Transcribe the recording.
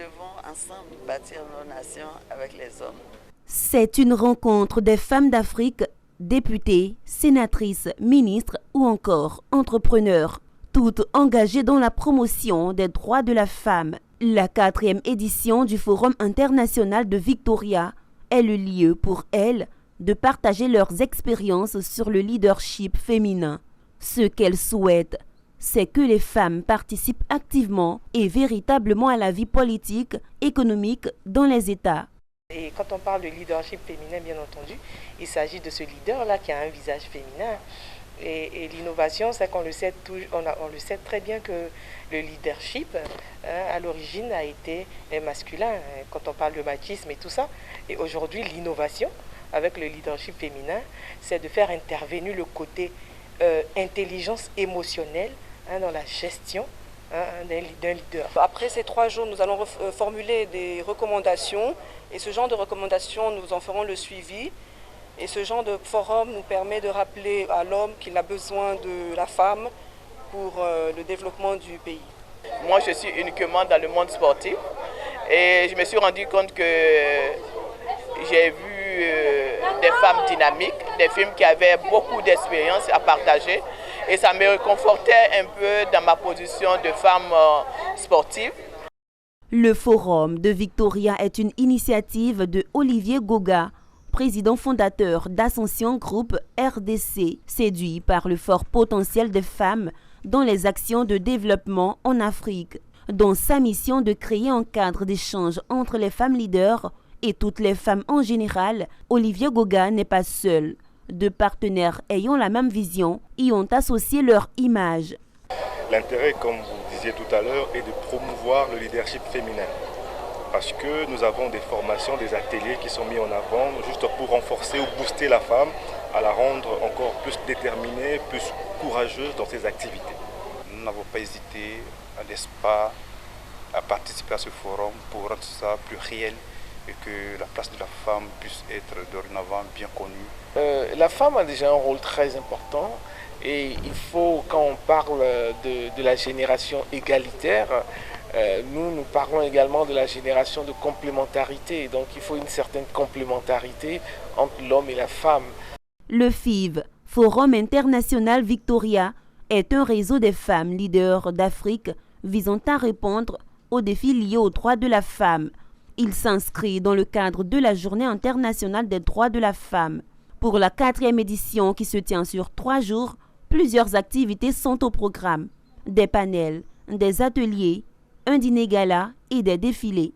devons ensemble bâtir nos nations avec les hommes. C'est une rencontre des femmes d'Afrique, députées, sénatrices, ministres ou encore entrepreneurs, toutes engagées dans la promotion des droits de la femme. La 4e édition du Forum international de Victoria est le lieu pour elles de partager leurs expériences sur le leadership féminin. Ce qu'elles souhaitent, c'est que les femmes participent activement et véritablement à la vie politique, économique dans les États. Et quand on parle de leadership féminin, bien entendu, il s'agit de ce leader-là qui a un visage féminin. Et l'innovation, c'est qu'on le sait, on le sait très bien que le leadership, à l'origine, a été masculin, quand on parle de machisme et tout ça. Et aujourd'hui, l'innovation, avec le leadership féminin, c'est de faire intervenir le côté intelligence émotionnelle dans la gestion d'un leader. Après ces 3 jours, nous allons formuler des recommandations et ce genre de recommandations, nous en ferons le suivi. Et ce genre de forum nous permet de rappeler à l'homme qu'il a besoin de la femme pour le développement du pays. Moi, je suis uniquement dans le monde sportif et je me suis rendu compte que j'ai vu des femmes dynamiques, des femmes qui avaient beaucoup d'expérience à partager et ça me réconfortait un peu dans ma position de femme sportive. Le Forum de Victoria est une initiative de Olivier Goga, président fondateur d'Ascension Group RDC, séduit par le fort potentiel des femmes dans les actions de développement en Afrique, dont sa mission de créer un cadre d'échange entre les femmes leaders et toutes les femmes en général. Olivier Goga n'est pas seul. 2 partenaires ayant la même vision y ont associé leur image. L'intérêt, comme vous disiez tout à l'heure, est de promouvoir le leadership féminin. Parce que nous avons des formations, des ateliers qui sont mis en avant juste pour renforcer ou booster la femme, à la rendre encore plus déterminée, plus courageuse dans ses activités. Nous n'avons pas hésité, n'est-ce pas, à participer à ce forum pour rendre ça plus réel et que la place de la femme puisse être dorénavant bien connue. La femme a déjà un rôle très important et il faut, quand on parle de la génération égalitaire, nous parlons également de la génération de complémentarité. Donc il faut une certaine complémentarité entre l'homme et la femme. Le FIV, Forum international Victoria, est un réseau des femmes leaders d'Afrique visant à répondre aux défis liés aux droits de la femme. Il s'inscrit dans le cadre de la Journée internationale des droits de la femme. Pour la 4e édition qui se tient sur 3 jours, plusieurs activités sont au programme. Des panels, des ateliers, un dîner gala et des défilés.